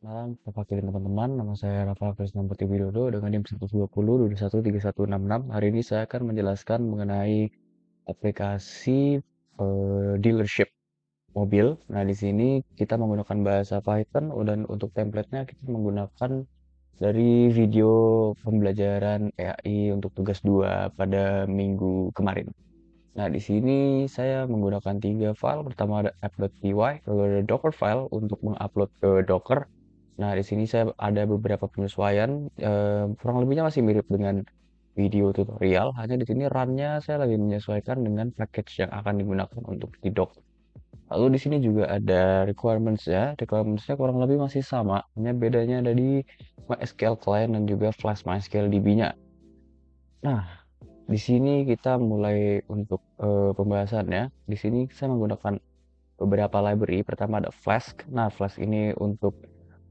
Malam, Bapak Kirin teman-teman, nama saya Rafa Krisna Putri Widodo dengan NIM 120213136. Hari ini saya akan menjelaskan mengenai aplikasi dealership mobil. Nah, di sini kita menggunakan bahasa Python dan untuk template-nya kita menggunakan dari video pembelajaran AI untuk tugas 2 pada minggu kemarin. Nah, di sini saya menggunakan 3 file. Pertama ada app.py, lalu ada Docker file untuk mengupload ke Docker. Nah, di sini saya ada beberapa penyesuaian, kurang lebihnya masih mirip dengan video tutorial, hanya di sini run-nya saya lagi menyesuaikan dengan package yang akan digunakan untuk di dock. Lalu di sini juga ada requirements-nya kurang lebih masih sama, hanya bedanya ada di MySQL client dan juga Flash MySQL DB-nya. Nah, di sini kita mulai untuk pembahasannya. Di sini saya menggunakan beberapa library. Pertama ada Flask. Nah, Flask ini untuk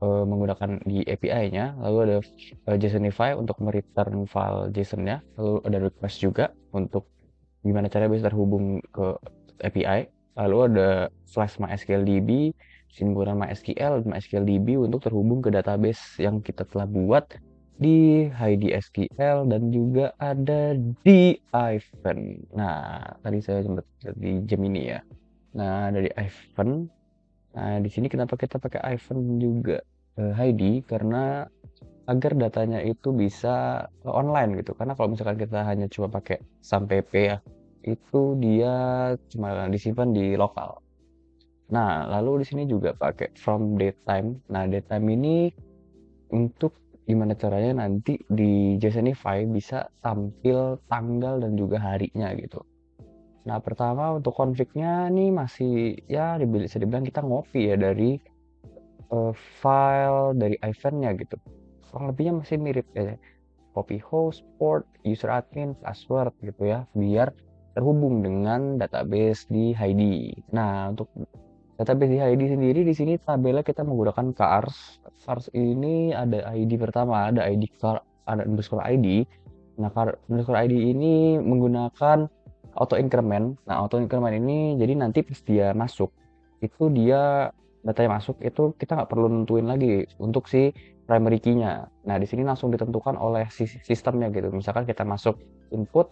menggunakan di API-nya. Lalu ada JSONify untuk mereturn file JSON-nya. Lalu ada request juga untuk gimana caranya bisa terhubung ke API. Lalu ada Flask MySQLDB. Di sini menggunakan MySQL dan MySQLDB untuk terhubung ke database yang kita telah buat di HiDSQL dan juga ada di Ivan. Nah, tadi saya sempat lihat di Gemini ya. Nah, dari Ivan. Nah, di sini kenapa kita pakai Ivan juga Heidi karena agar datanya itu bisa online gitu. Karena kalau misalkan kita hanya cuma pakai SAMPP ya, itu dia cuma disimpan di lokal. Nah, lalu di sini juga pakai from datetime. Nah, datetime ini untuk gimana caranya nanti di JSONify bisa tampil tanggal dan juga harinya gitu. Nah, pertama untuk config-nya nih masih ya bisa dibilang kita ngopi ya dari file dari Ivan-nya gitu. Kurang lebihnya masih mirip ya. Copy host, port, user admin, password gitu ya, biar terhubung dengan database di Heidi. Nah, untuk database di Heidi sendiri di sini tabelnya kita menggunakan cars. Cars ini ada ID pertama, ada ID car, ada underscore ID. Nah, underscore ID ini menggunakan auto increment. Nah, auto increment ini jadi nanti pas dia masuk itu dia datanya masuk itu kita nggak perlu nentuin lagi untuk si primary key-nya. Nah, di sini langsung ditentukan oleh sistemnya gitu. Misalkan kita masuk input,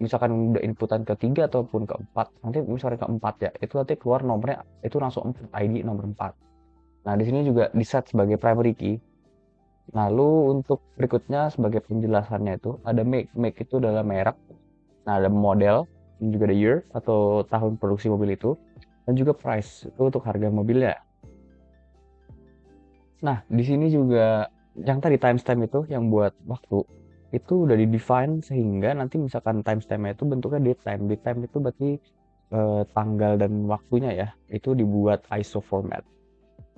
misalkan udah inputan ketiga ataupun keempat, nanti misalkan keempat ya, itu nanti keluar nomornya itu langsung 4, ID nomor 4. Nah, di sini juga di set sebagai primary key. Lalu untuk berikutnya sebagai penjelasannya itu ada make. Make itu adalah merek. Nah, ada model, dan juga ada year atau tahun produksi mobil itu, dan juga price itu untuk harga mobilnya. Nah, di sini juga yang tadi timestamp itu yang buat waktu itu udah di-define sehingga nanti misalkan timestamp-nya itu bentuknya datetime. Datetime itu berarti tanggal dan waktunya ya, itu dibuat ISO format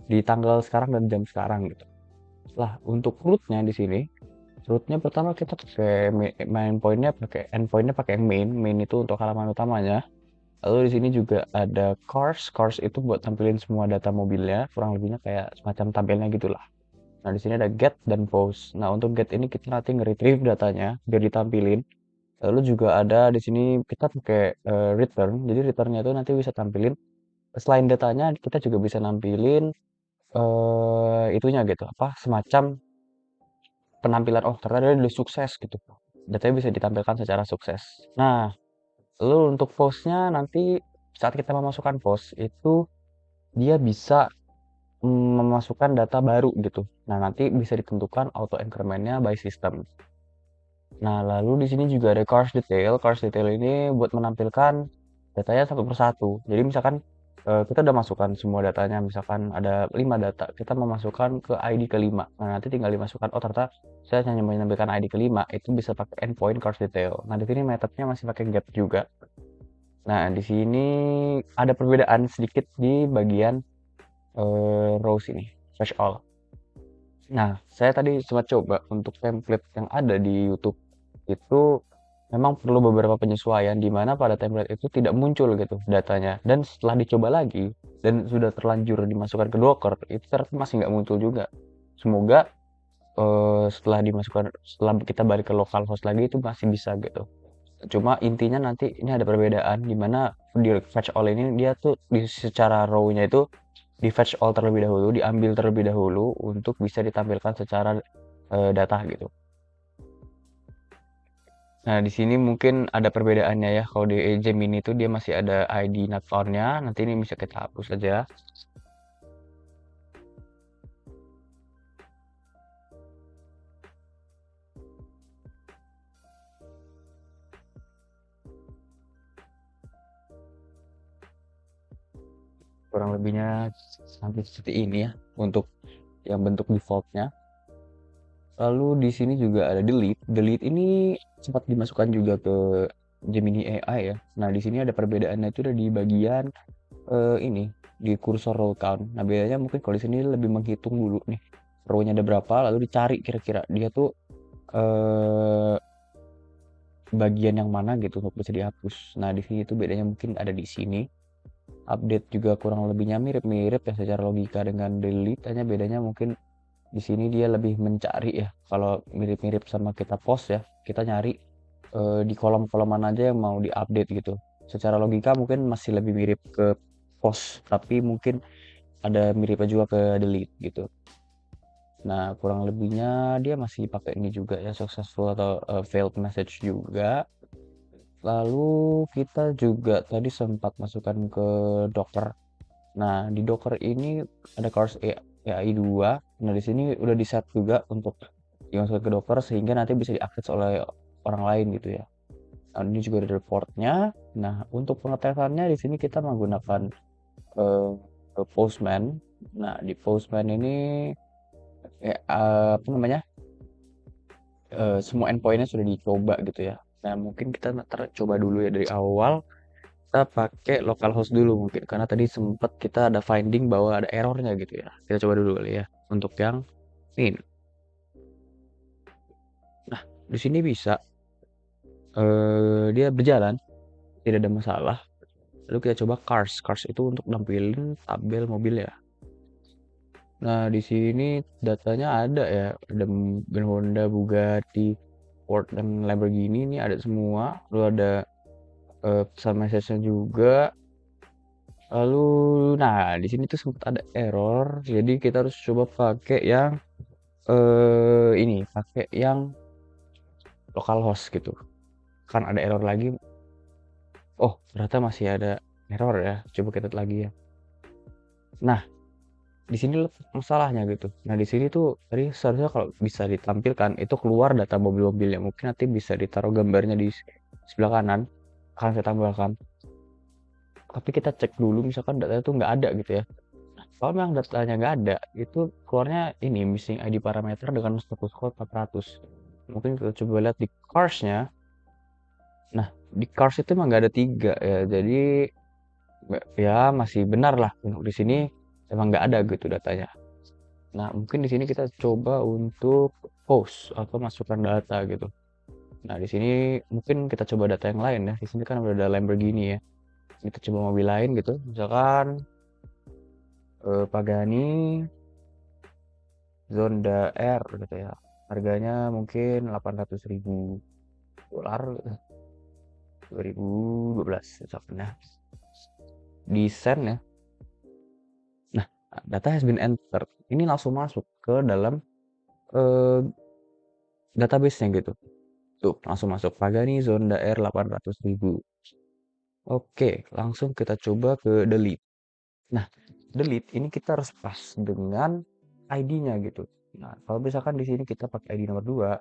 di tanggal sekarang dan jam sekarang gitu. Lah, untuk root-nya di sini, root-nya pertama kita pakai main point-nya pakai endpoint-nya pakai yang main. Main itu untuk halaman utamanya. Lalu di sini juga ada cars. Cars itu buat tampilin semua data mobilnya, kurang lebihnya kayak semacam tabelnya gitulah. Nah, di sini ada get dan post. Nah, untuk get ini kita nanti nge-retrieve datanya biar ditampilin. Lalu juga ada di sini kita pakai return. Jadi returnnya itu nanti bisa tampilin selain datanya kita juga bisa nampilin itunya gitu, apa semacam penampilan oh ternyata dia udah sukses gitu. Datanya bisa ditampilkan secara sukses. Nah, lalu untuk postnya nanti saat kita memasukkan post itu dia bisa memasukkan data baru gitu. Nah, nanti bisa ditentukan auto increment-nya by system. Nah, lalu di sini juga ada cars detail. Cars detail ini buat menampilkan datanya satu persatu. Jadi misalkan kita udah masukkan semua datanya, misalkan ada 5 data, kita memasukkan ke ID kelima. Nah, nanti tinggal dimasukkan, oh ternyata saya hanya menampilkan ID kelima, itu bisa pakai endpoint cars detail. Nah, di sini metodenya masih pakai get juga. Nah, di sini ada perbedaan sedikit di bagian rows ini, fetch all. Nah, saya tadi sempat coba untuk template yang ada di YouTube itu memang perlu beberapa penyesuaian di mana pada template itu tidak muncul gitu datanya. Dan setelah dicoba lagi dan sudah terlanjur dimasukkan ke Docker, itu ternyata masih nggak muncul juga. Semoga setelah kita balik ke localhost lagi itu masih bisa gitu. Cuma intinya nanti ini ada perbedaan di mana di fetch all ini dia tuh di secara row-nya itu di fetch all terlebih dahulu, diambil terlebih dahulu untuk bisa ditampilkan secara data gitu. Nah, di sini mungkin ada perbedaannya ya. Kalau di Gemini itu dia masih ada ID not found-nya. Nanti ini bisa kita hapus saja. Kurang lebihnya sampai seperti ini ya untuk yang bentuk defaultnya. Lalu di sini juga ada delete. Delete ini sempat dimasukkan juga ke Gemini AI ya. Nah, di sini ada perbedaannya itu ada di bagian ini di kursor row count. Nah, bedanya mungkin kalau di sini lebih menghitung dulu nih row-nya ada berapa, lalu dicari kira-kira dia tuh eh bagian yang mana gitu untuk bisa dihapus. Nah, di sini tuh bedanya mungkin ada di sini. Update juga kurang lebihnya mirip-mirip ya secara logika dengan delete, hanya bedanya mungkin di sini dia lebih mencari ya. Kalau mirip-mirip sama kita post ya, kita nyari di kolom-kolom mana aja yang mau diupdate gitu. Secara logika mungkin masih lebih mirip ke post, tapi mungkin ada miripnya juga ke delete gitu. Nah, kurang lebihnya dia masih pakai ini juga ya, successful atau failed message juga. Lalu kita juga tadi sempat masukkan ke Docker. Nah, di Docker ini ada CARS AI 2. Nah, di sini udah di set juga untuk dimasukkan ke Docker sehingga nanti bisa diakses oleh orang lain gitu ya. Nah, ini juga ada reportnya. Nah, untuk pengetesannya di sini kita menggunakan eh, Postman. Nah, di Postman ini apa namanya? Semua endpointnya sudah dicoba gitu ya. Nah, mungkin kita coba dulu ya dari awal. Kita pakai localhost dulu mungkin karena tadi sempat kita ada finding bahwa ada errornya gitu ya. Kita coba dulu kali ya untuk yang ini. Nah, di sini bisa dia berjalan, tidak ada masalah. Lalu kita coba cars. Cars itu untuk nampilin tabel mobil ya. Nah, di sini datanya ada ya, ada Grand Honda, Bugatti, Ford dan Lamborghini ini ada semua. Lalu ada pesan message-nya juga. Lalu, nah di sini tuh sempat ada error, jadi kita harus coba pakai yang ini, pakai yang localhost gitu. Kan ada error lagi. Oh, ternyata masih ada error ya. Coba kita lihat lagi ya. Nah, di sini masalahnya gitu. Nah, di sini tuh tadi seharusnya kalau bisa ditampilkan itu keluar data mobil-mobilnya. Mungkin nanti bisa ditaruh gambarnya di sebelah kanan. Akan saya tambahkan. Tapi kita cek dulu misalkan datanya tuh nggak ada gitu ya. Kalau memang datanya nggak ada, itu keluarnya ini missing ID parameter dengan status code 400. Mungkin kita coba lihat di cars-nya. Nah, di cars itu emang nggak ada 3 ya. Jadi ya masih benar lah untuk di sini emang nggak ada gitu datanya. Nah, mungkin di sini kita coba untuk post atau masukkan data gitu. Nah, di sini mungkin kita coba data yang lain ya. Di sini kan udah ada Lamborghini ya. Kita coba mobil lain gitu. Misalkan Pagani Zonda R gitu ya. Harganya mungkin 800.000 dolar 2012 misalnya. Di send ya. Nah, data has been entered. Ini langsung masuk ke dalam eh, database-nya gitu. Tuh, langsung masuk Pagani Zonda R 800.000. Oke, langsung kita coba ke delete. Nah, delete ini kita harus pas dengan ID-nya gitu. Nah, kalau misalkan di sini kita pakai ID nomor 2,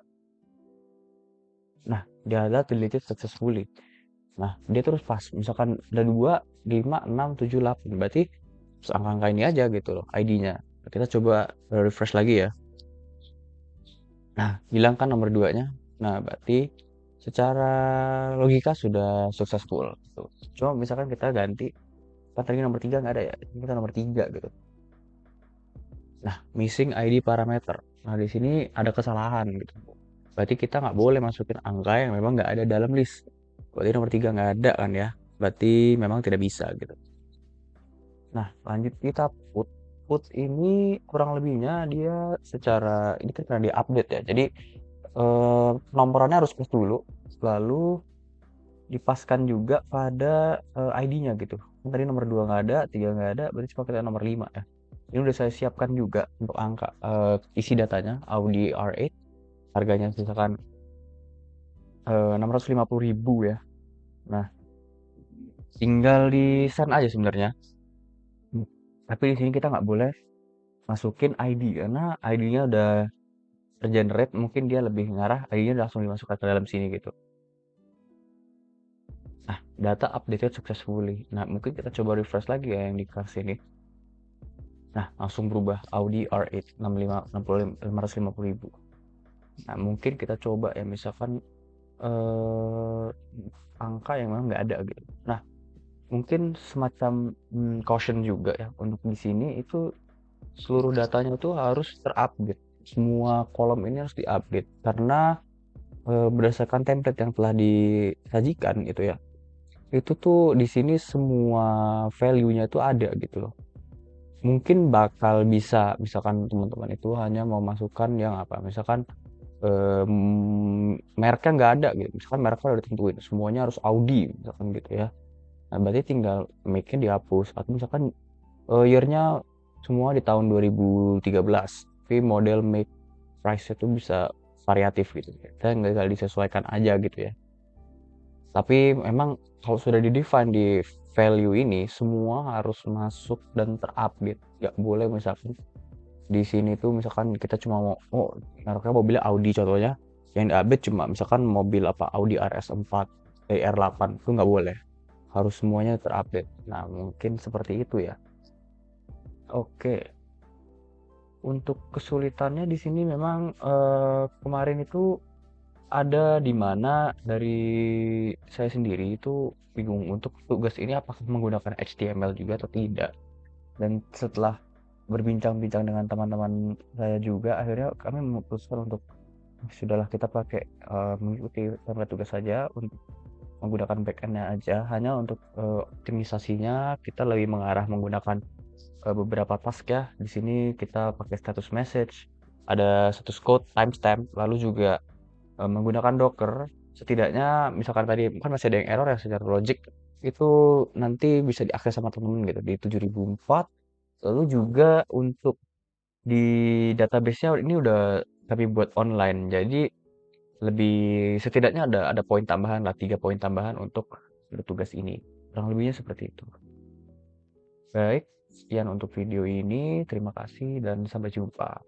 nah, dia adalah deleted successfully. Nah, dia terus pas. Misalkan ada 2, 5, 6, 7, 8. Berarti angka-angka ini aja gitu loh ID-nya. Kita coba refresh lagi ya. Nah, hilang kan nomor 2-nya. Nah, berarti secara logika sudah successful. Gitu. Cuma misalkan kita ganti, kan tadi nomor 3 nggak ada ya. Ini kita nomor 3 gitu. Nah, missing ID parameter. Nah, di sini ada kesalahan gitu. Berarti kita nggak boleh masukin angka yang memang nggak ada dalam list. Berarti nomor 3 nggak ada kan ya. Berarti memang tidak bisa gitu. Nah, lanjut kita put. Put ini kurang lebihnya dia secara ini kan karena di update ya. Jadi nomornya harus plus dulu, lalu dipaskan juga pada ID-nya gitu. Tadi nomor 2 nggak ada, 3 nggak ada, berarti cuma kita nomor 5 ya. Ini udah saya siapkan juga untuk angka isi datanya Audi R8, harganya misalkan 650.000 ya. Nah, tinggal di send aja sebenarnya. Tapi di sini kita nggak boleh masukin ID karena ID-nya udah tergenerate, mungkin dia lebih ngarah ID-nya langsung dimasukkan ke dalam sini gitu. Nah, data updated successfully. Nah, mungkin kita coba refresh lagi ya yang di card sini. Nah, langsung berubah Audi R8 550.000. Nah, mungkin kita coba ya misalkan eh angka yang memang nggak ada gitu. Nah, mungkin semacam caution juga ya untuk di sini itu seluruh datanya itu harus terupdate. Semua kolom ini harus diupdate karena berdasarkan template yang telah disajikan gitu ya. Itu tuh di sini semua value-nya itu ada gitu loh. Mungkin bakal bisa misalkan teman-teman itu hanya mau masukkan yang apa? Misalkan mereknya nggak ada gitu. Misalkan mereknya udah ditentuin, semuanya harus Audi misalkan gitu ya. Nah, berarti tinggal make-nya dihapus atau misalkan year-nya semua di tahun 2013. Tapi model make price itu bisa variatif gitu. Kita nggak disesuaikan aja gitu ya. Tapi memang kalau sudah di-define di value ini, semua harus masuk dan terupdate. Nggak boleh misalkan di sini tuh misalkan kita cuma mau, oh mereknya mobilnya Audi contohnya, yang diupdate cuma misalkan mobil apa Audi RS4, R8, itu nggak boleh. Harus semuanya terupdate. Nah, mungkin seperti itu ya. Oke, untuk kesulitannya di sini memang kemarin itu ada di mana dari saya sendiri itu bingung untuk tugas ini apakah menggunakan HTML juga atau tidak. Dan setelah berbincang-bincang dengan teman-teman saya juga, akhirnya kami memutuskan untuk sudahlah kita pakai mengikuti template tugas saja untuk menggunakan backend-nya aja. Hanya untuk optimisasinya kita lebih mengarah menggunakan beberapa task ya. Di sini kita pakai status message, ada status code, timestamp, lalu juga menggunakan Docker. Setidaknya misalkan tadi kan masih ada yang error ya secara logic itu nanti bisa diakses sama teman-teman gitu di 7004. Lalu juga untuk di database-nya ini udah kami buat online. Jadi lebih setidaknya ada poin tambahan lah, 3 poin tambahan untuk tugas ini. Kurang lebihnya seperti itu. Baik, sekian untuk video ini. Terima kasih dan sampai jumpa.